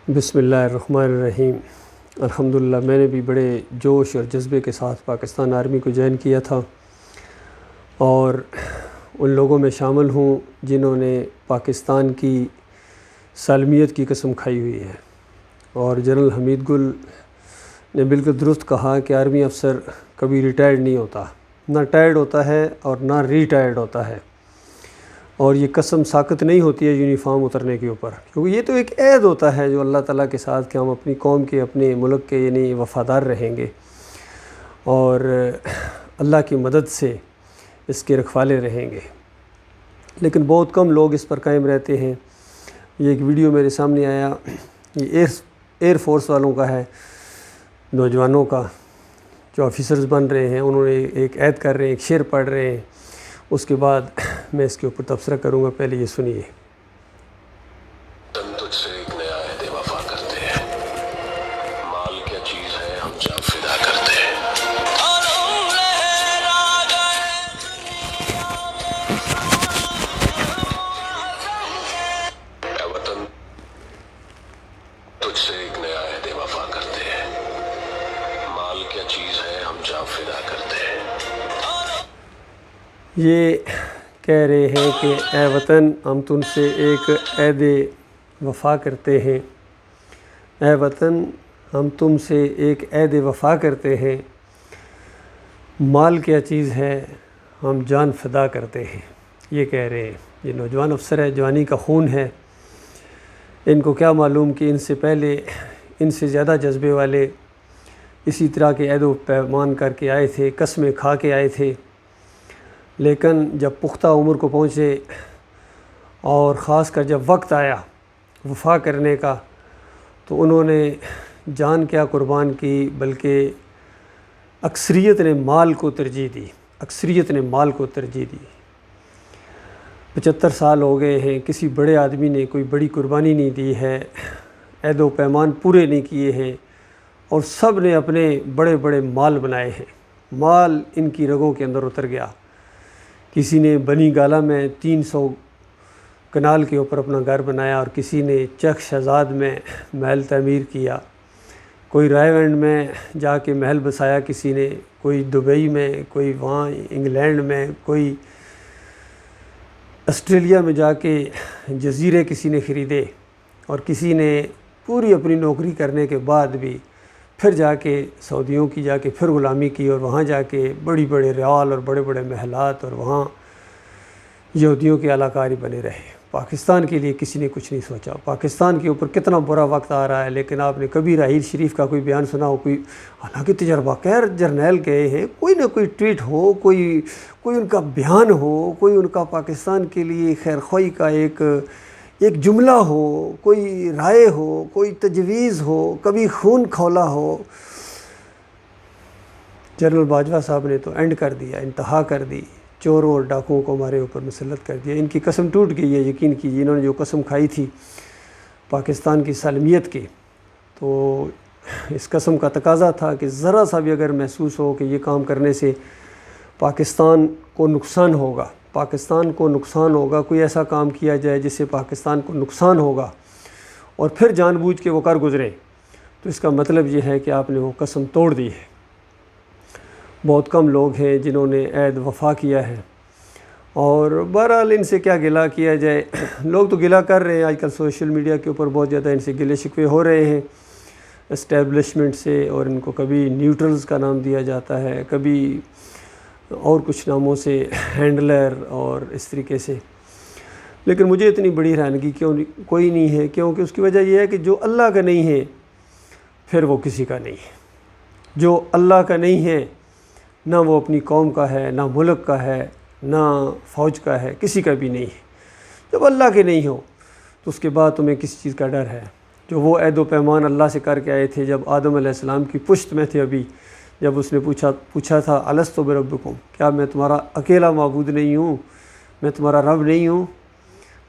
بسم اللہ الرحمن الرحیم۔ الحمدللہ میں نے بھی بڑے جوش اور جذبے کے ساتھ پاکستان آرمی کو جوائن کیا تھا اور ان لوگوں میں شامل ہوں جنہوں نے پاکستان کی سالمیت کی قسم کھائی ہوئی ہے۔ اور جنرل حمید گل نے بالکل درست کہا کہ آرمی افسر کبھی ریٹائرڈ نہیں ہوتا، نہ ٹائرڈ ہوتا ہے اور نہ ریٹائرڈ ہوتا ہے، اور یہ قسم ساقط نہیں ہوتی ہے یونیفارم اترنے کے اوپر، کیونکہ یہ تو ایک عہد ہوتا ہے جو اللہ تعالیٰ کے ساتھ کہ ہم اپنی قوم کے، اپنے ملک کے یعنی وفادار رہیں گے اور اللہ کی مدد سے اس کے رکھوالے رہیں گے۔ لیکن بہت کم لوگ اس پر قائم رہتے ہیں۔ یہ ایک ویڈیو میرے سامنے آیا، یہ ایئر فورس والوں کا ہے، نوجوانوں کا جو آفیسرز بن رہے ہیں، انہوں نے ایک عہد کر رہے ہیں، ایک شعر پڑھ رہے ہیں، اس کے بعد میں اس کے اوپر تبصرہ کروں گا۔ پہلے یہ سنیے۔ تجھ سے ایک نیا عہد وفا کرتے ہیں، مال کیا چیز ہے ہم جان فدا کرتے ہیں، اے وطن تجھ سے ایک نیا عہد وفا کرتے ہیں، مال کیا چیز ہے ہم جان فدا کرتے ہیں۔ یہ کہہ رہے ہیں کہ اے وطن ہم تم سے ایک عہد وفا کرتے ہیں، اے وطن ہم تم سے ایک عہد وفا کرتے ہیں، مال کیا چیز ہے ہم جان فدا کرتے ہیں۔ یہ کہہ رہے ہیں، یہ نوجوان افسر ہے، جوانی کا خون ہے، ان کو کیا معلوم کہ ان سے پہلے ان سے زیادہ جذبے والے اسی طرح کے عہد و پیمان کر کے آئے تھے، قسمیں کھا کے آئے تھے، لیکن جب پختہ عمر کو پہنچے اور خاص کر جب وقت آیا وفا کرنے کا تو انہوں نے جان کیا قربان کی، بلکہ اکثریت نے مال کو ترجیح دی، اکثریت نے مال کو ترجیح دی۔ 75 سال ہو گئے ہیں، کسی بڑے آدمی نے کوئی بڑی قربانی نہیں دی ہے، عہد و پیمان پورے نہیں کیے ہیں، اور سب نے اپنے بڑے بڑے مال بنائے ہیں۔ مال ان کی رگوں کے اندر اتر گیا۔ کسی نے بنی گالہ میں 300 کنال کے اوپر اپنا گھر بنایا، اور کسی نے چک شہزاد میں محل تعمیر کیا، کوئی رائے وینڈ میں جا کے محل بسایا کسی نے، کوئی دبئی میں، کوئی وہاں انگلینڈ میں، کوئی آسٹریلیا میں جا کے جزیرے کسی نے خریدے، اور کسی نے پوری اپنی نوکری کرنے کے بعد بھی پھر جا کے سعودیوں کی جا کے پھر غلامی کی، اور وہاں جا کے بڑی بڑے ریال اور بڑے بڑے محلات، اور وہاں یہودیوں کے اعلیٰ کاری بنے رہے۔ پاکستان کے لیے کسی نے کچھ نہیں سوچا۔ پاکستان کے اوپر کتنا برا وقت آ رہا ہے، لیکن آپ نے کبھی راحیل شریف کا کوئی بیان سنا ہو؟ کوئی حالانکہ تجربہ کار جرنیل گئے ہیں، کوئی نہ کوئی ٹویٹ ہو، کوئی ان کا بیان ہو، کوئی ان کا پاکستان کے لیے خیر خواہی کا ایک جملہ ہو، کوئی رائے ہو، کوئی تجویز ہو، کبھی خون کھولا ہو۔ جنرل باجوہ صاحب نے تو اینڈ کر دیا، انتہا کر دی، چوروں اور ڈاکوؤں کو ہمارے اوپر مسلط کر دیا۔ ان کی قسم ٹوٹ گئی ہے، یقین کیجیے، انہوں نے جو قسم کھائی تھی پاکستان کی سالمیت کی، تو اس قسم کا تقاضا تھا کہ ذرا سا بھی اگر محسوس ہو کہ یہ کام کرنے سے پاکستان کو نقصان ہوگا، پاکستان کو نقصان ہوگا، کوئی ایسا کام کیا جائے جس سے پاکستان کو نقصان ہوگا، اور پھر جان بوجھ کے وہ کر گزرے، تو اس کا مطلب یہ ہے کہ آپ نے وہ قسم توڑ دی ہے۔ بہت کم لوگ ہیں جنہوں نے عہد وفا کیا ہے، اور بہرحال ان سے کیا گلہ کیا جائے۔ لوگ تو گلہ کر رہے ہیں، آج کل سوشل میڈیا کے اوپر بہت زیادہ ان سے گلے شکوے ہو رہے ہیں اسٹیبلشمنٹ سے، اور ان کو کبھی نیوٹرلز کا نام دیا جاتا ہے، کبھی اور کچھ ناموں سے، ہینڈلر اور اس طریقے سے۔ لیکن مجھے اتنی بڑی حیرانگی کوئی نہیں ہے، کیونکہ اس کی وجہ یہ ہے کہ جو اللہ کا نہیں ہے پھر وہ کسی کا نہیں ہے۔ جو اللہ کا نہیں ہے، نہ وہ اپنی قوم کا ہے، نہ ملک کا ہے، نہ فوج کا ہے، کسی کا بھی نہیں ہے۔ جب اللہ کے نہیں ہو تو اس کے بعد تمہیں کس چیز کا ڈر ہے؟ جو وہ عہد و پیمان اللہ سے کر کے آئے تھے جب آدم علیہ السلام کی پشت میں تھے، ابھی جب اس نے پوچھا تھا الست بربکم، کیا میں تمہارا اکیلا معبود نہیں ہوں، میں تمہارا رب نہیں ہوں؟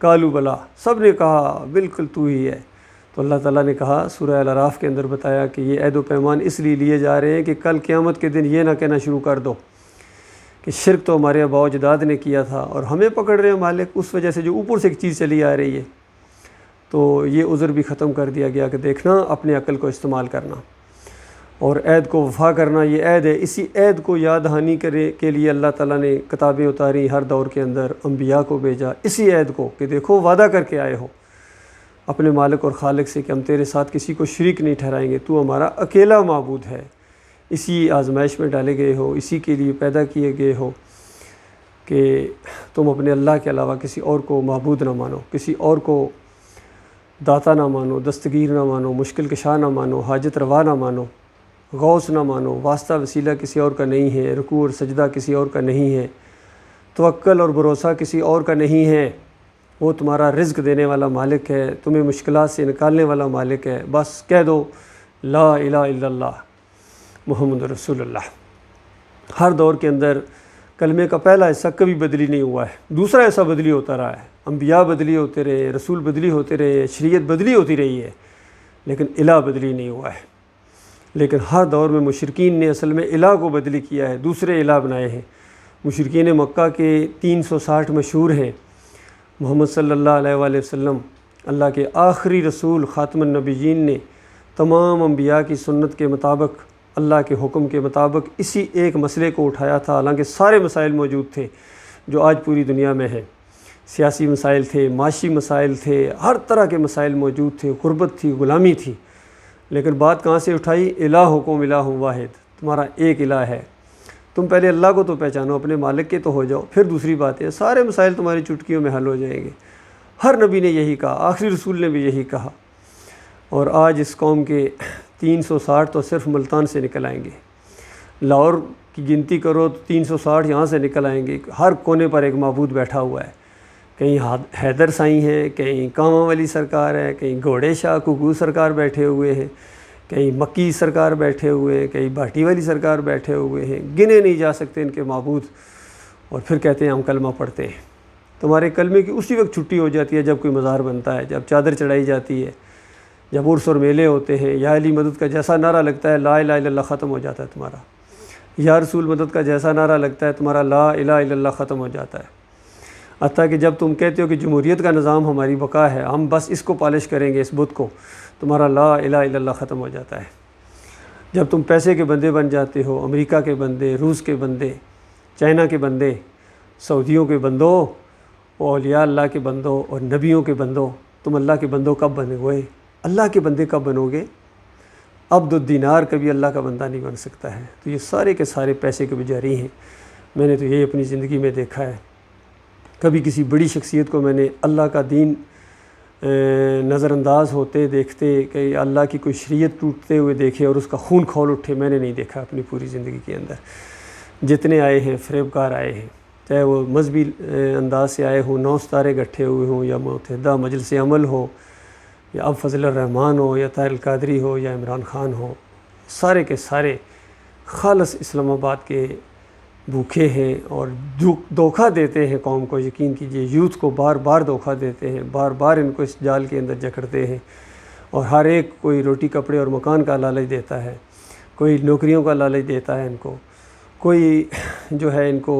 قالوا بلا، سب نے کہا بالکل تو ہی ہے۔ تو اللہ تعالیٰ نے کہا، سورہ الاعراف کے اندر بتایا کہ یہ عہد و پیمان اس لیے لیے جا رہے ہیں کہ کل قیامت کے دن یہ نہ کہنا شروع کر دو کہ شرک تو ہمارے آباء و اجداد نے کیا تھا اور ہمیں پکڑ رہے ہیں مالک، اس وجہ سے جو اوپر سے ایک چیز چلی آ رہی ہے۔ تو یہ عذر بھی ختم کر دیا گیا کہ دیکھنا اپنے عقل کو استعمال کرنا اور عہد کو وفا کرنا، یہ عہد ہے۔ اسی عہد کو یاد دہانی کے لیے اللہ تعالیٰ نے کتابیں اتاری، ہر دور کے اندر انبیاء کو بھیجا، اسی عہد کو کہ دیکھو وعدہ کر کے آئے ہو اپنے مالک اور خالق سے کہ ہم تیرے ساتھ کسی کو شریک نہیں ٹھہرائیں گے، تو ہمارا اکیلا معبود ہے۔ اسی آزمائش میں ڈالے گئے ہو، اسی کے لیے پیدا کیے گئے ہو کہ تم اپنے اللہ کے علاوہ کسی اور کو معبود نہ مانو، کسی اور کو داتا نہ مانو، دستگیر نہ مانو، مشکل کشا نہ مانو، حاجت روا نہ مانو، غوث نہ مانو، واسطہ وسیلہ کسی اور کا نہیں ہے، رکوع اور سجدہ کسی اور کا نہیں ہے، توکل اور بھروسہ کسی اور کا نہیں ہے، وہ تمہارا رزق دینے والا مالک ہے، تمہیں مشکلات سے نکالنے والا مالک ہے۔ بس کہہ دو لا الہ الا اللہ محمد رسول اللہ۔ ہر دور کے اندر کلمے کا پہلا حصہ کبھی بدلی نہیں ہوا ہے، دوسرا حصہ بدلی ہوتا رہا ہے، انبیاء بدلی ہوتے رہے، رسول بدلی ہوتے رہے، شریعت بدلی ہوتی رہی ہے، لیکن الہ بدلی نہیں ہوا ہے۔ لیکن ہر دور میں مشرکین نے اصل میں الہ کو بدلی کیا ہے، دوسرے الہ بنائے ہیں۔ مشرکین مکہ کے 360 مشہور ہیں۔ محمد صلی اللہ علیہ وآلہ وسلم اللہ کے آخری رسول خاتم النبیین نے تمام انبیاء کی سنت کے مطابق، اللہ کے حکم کے مطابق اسی ایک مسئلے کو اٹھایا تھا، حالانکہ سارے مسائل موجود تھے جو آج پوری دنیا میں ہیں۔ سیاسی مسائل تھے، معاشی مسائل تھے، ہر طرح کے مسائل موجود تھے، غربت تھی، غلامی تھی، لیکن بات کہاں سے اٹھائی؟ الہکم الہ واحد، تمہارا ایک الہ ہے۔ تم پہلے اللہ کو تو پہچانو، اپنے مالک کے تو ہو جاؤ، پھر دوسری بات ہے سارے مسائل تمہاری چٹکیوں میں حل ہو جائیں گے۔ ہر نبی نے یہی کہا، آخری رسول نے بھی یہی کہا، اور آج اس قوم کے 360 تو صرف ملتان سے نکل آئیں گے، لاہور کی گنتی کرو تو 360 یہاں سے نکل آئیں گے۔ ہر کونے پر ایک معبود بیٹھا ہوا ہے، کہیں حیدر سائیں ہیں، کہیں کامہ والی سرکار ہے، کہیں گھوڑے شاہ ککو سرکار بیٹھے ہوئے ہیں، کہیں مکی سرکار بیٹھے ہوئے ہیں، کہیں بھاٹی والی سرکار بیٹھے ہوئے ہیں، گنے نہیں جا سکتے ان کے معبود، اور پھر کہتے ہیں ہم کلمہ پڑھتے ہیں۔ تمہارے کلمے کی اسی وقت چھٹی ہو جاتی ہے جب کوئی مزار بنتا ہے، جب چادر چڑھائی جاتی ہے، جب عرس اور میلے ہوتے ہیں، یا علی مدد کا جیسا نعرہ لگتا ہے لا الہ الا اللہ ختم ہو جاتا ہے تمہارا، یا رسول مدد کا جیسا نعرہ لگتا ہے تمہارا لا الہ الا اللہ ختم ہو جاتا ہے۔ حتیٰ کہ جب تم کہتے ہو کہ جمہوریت کا نظام ہماری بقا ہے، ہم بس اس کو پالش کریں گے، اس بت کو، تمہارا لا الہ الا اللہ ختم ہو جاتا ہے۔ جب تم پیسے کے بندے بن جاتے ہو، امریکہ کے بندے، روس کے بندے، چائنا کے بندے، سعودیوں کے بندوں، اولیاء اللہ کے بندوں اور نبیوں کے بندوں، تم اللہ کے بندوں کب بنے ہوئے؟ اللہ کے بندے کب بنو گے؟ عبد الدینار کبھی اللہ کا بندہ نہیں بن سکتا ہے۔ تو یہ سارے کے سارے پیسے کے پجاری ہیں۔ میں نے تو یہ اپنی زندگی میں دیکھا ہے۔ کبھی کسی بڑی شخصیت کو میں نے اللہ کا دین نظر انداز ہوتے دیکھتے کہ اللہ کی کوئی شریعت ٹوٹتے ہوئے دیکھے اور اس کا خون کھول اٹھے، میں نے نہیں دیکھا اپنی پوری زندگی کے اندر۔ جتنے آئے ہیں فریبکار آئے ہیں، چاہے وہ مذہبی انداز سے آئے ہوں، 9 ستارے گٹھے ہوئے ہوں، یا متحدہ مجلس عمل ہو، یا اب فضل الرحمان ہو، یا طاہر القادری ہو، یا عمران خان ہو، سارے کے سارے خالص اسلام آباد کے بھوکے ہیں اور دھوکہ دیتے ہیں قوم کو۔ یقین کیجئے یوتھ کو بار بار دھوکہ دیتے ہیں، بار بار ان کو اس جال کے اندر جکڑتے ہیں، اور ہر ایک کوئی روٹی کپڑے اور مکان کا لالچ دیتا ہے، کوئی نوکریوں کا لالچ دیتا ہے ان کو، کوئی جو ہے ان کو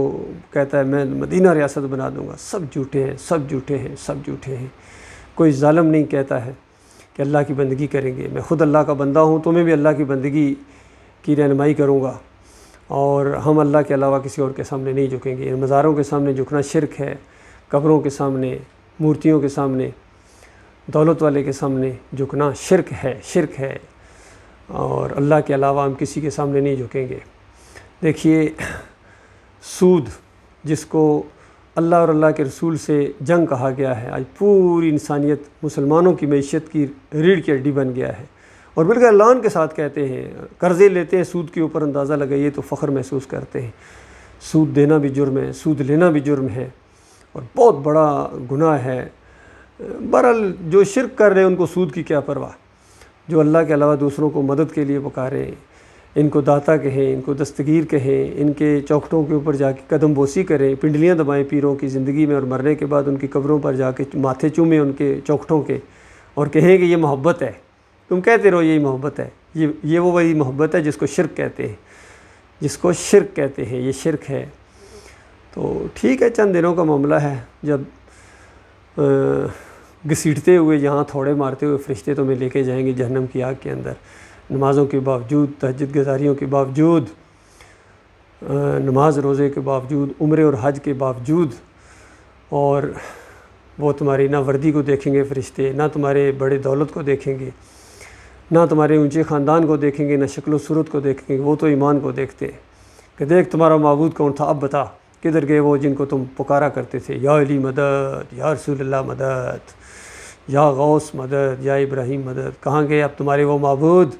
کہتا ہے میں مدینہ ریاست بنا دوں گا۔ سب جھوٹے ہیں، سب جھوٹے ہیں، سب جھوٹے ہیں۔ کوئی ظالم نہیں کہتا ہے کہ اللہ کی بندگی کریں گے، میں خود اللہ کا بندہ ہوں، تمہیں بھی اللہ کی بندگی کی رہنمائی کروں گا، اور ہم اللہ کے علاوہ کسی اور کے سامنے نہیں جھکیں گے۔ مزاروں کے سامنے جھکنا شرک ہے، قبروں کے سامنے، مورتیوں کے سامنے، دولت والے کے سامنے جھکنا شرک ہے، شرک ہے، اور اللہ کے علاوہ ہم کسی کے سامنے نہیں جھکیں گے۔ دیکھیے سود، جس کو اللہ اور اللہ کے رسول سے جنگ کہا گیا ہے، آج پوری انسانیت مسلمانوں کی معیشت کی ریڑھ کی ہڈی بن گیا ہے، اور بالکل اعلان کے ساتھ کہتے ہیں، قرضے لیتے ہیں سود کے اوپر، اندازہ لگائیے تو فخر محسوس کرتے ہیں۔ سود دینا بھی جرم ہے، سود لینا بھی جرم ہے، اور بہت بڑا گناہ ہے۔ بہرحال جو شرک کر رہے ہیں ان کو سود کی کیا پرواہ، جو اللہ کے علاوہ دوسروں کو مدد کے لیے پکاریں، ان کو داتا کہیں، ان کو دستگیر کہیں، ان کے چوکھٹوں کے اوپر جا کے قدم بوسی کریں، پنڈلیاں دبائیں پیروں کی زندگی میں، اور مرنے کے بعد ان کی قبروں پر جا کے ماتھے چومیں ان کے چوکھٹوں کے، اور کہیں کہ یہ محبت ہے۔ تم کہتے رہو یہی محبت ہے، یہ وہ وہی محبت ہے جس کو شرک کہتے ہیں، جس کو شرک کہتے ہیں، یہ شرک ہے۔ تو ٹھیک ہے، چند دنوں کا معاملہ ہے، جب گھسیٹتے ہوئے یہاں تھوڑے مارتے ہوئے فرشتے تمہیں لے کے جائیں گے جہنم کی آگ کے اندر، نمازوں کے باوجود، تہجد گزاریوں کے باوجود، نماز روزے کے باوجود، عمرے اور حج کے باوجود، اور وہ تمہاری نہ وردی کو دیکھیں گے فرشتے، نہ تمہارے بڑے دولت کو دیکھیں گے، نہ تمہارے اونچے خاندان کو دیکھیں گے، نہ شکل و صورت کو دیکھیں گے، وہ تو ایمان کو دیکھتے ہیں کہ دیکھ تمہارا معبود کون تھا، اب بتا کدھر گئے وہ جن کو تم پکارا کرتے تھے، یا علی مدد، یا رسول اللہ مدد، یا غوث مدد، یا ابراہیم مدد، کہاں گئے اب تمہارے وہ معبود،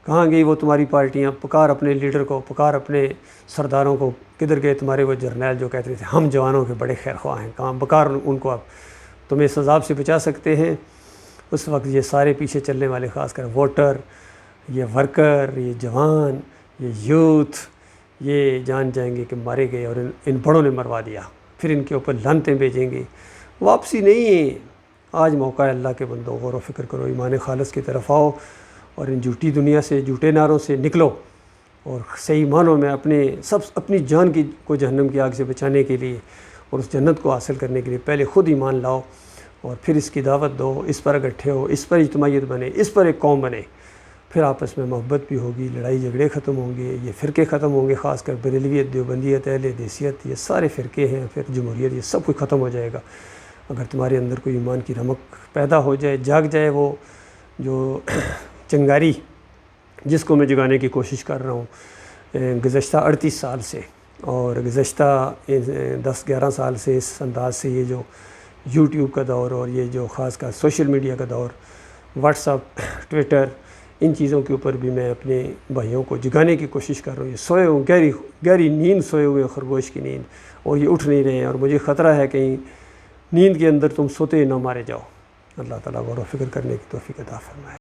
کہاں گئی وہ تمہاری پارٹیاں، پکار اپنے لیڈر کو، پکار اپنے سرداروں کو، کدھر گئے تمہارے وہ جرنیل جو کہتے تھے ہم جوانوں کے بڑے خیر خواہ ہیں، کہاں بکار ان کو، اب تمہیں اس عذاب سے بچا سکتے ہیں۔ اس وقت یہ سارے پیچھے چلنے والے، خاص کر ووٹر، یہ ورکر، یہ جوان، یہ یوتھ، یہ جان جائیں گے کہ مارے گئے اور ان بڑوں نے مروا دیا، پھر ان کے اوپر لعنتیں بھیجیں گے، واپسی نہیں ہے۔ آج موقع ہے اللہ کے بندوں، غور و فکر کرو، ایمان خالص کی طرف آؤ اور ان جھوٹی دنیا سے، جھوٹے نعروں سے نکلو، اور صحیح معنوں میں اپنی جان کو جہنم کی آگ سے بچانے کے لیے اور اس جنت کو حاصل کرنے کے لیے پہلے خود ایمان لاؤ اور پھر اس کی دعوت دو، اس پر اکٹھے ہو، اس پر اجتماعیت بنے، اس پر ایک قوم بنے، پھر آپس میں محبت بھی ہوگی، لڑائی جھگڑے ختم ہوں گے، یہ فرقے ختم ہوں گے، خاص کر بریلویت، دیوبندیت، اہل حدیثیت، یہ سارے فرقے ہیں، پھر جمہوریت، یہ سب کچھ ختم ہو جائے گا اگر تمہارے اندر کوئی ایمان کی رمق پیدا ہو جائے، جاگ جائے وہ جو چنگاری جس کو میں جگانے کی کوشش کر رہا ہوں گزشتہ 38 سال سے، اور گزشتہ 10-11 سال سے اس انداز سے، یہ جو یوٹیوب کا دور اور یہ جو خاص کر سوشل میڈیا کا دور، واٹس اپ، ٹویٹر، ان چیزوں کے اوپر بھی میں اپنے بھائیوں کو جگانے کی کوشش کر رہا ہوں۔ یہ سوئے ہوئے گہری نیند سوئے ہوئے خرگوش کی نیند، اور یہ اٹھ نہیں رہے ہیں، اور مجھے خطرہ ہے کہیں نیند کے اندر تم سوتے نہ مارے جاؤ۔ اللہ تعالیٰ غور و فکر کرنے کی توفیق عطا فرمائے۔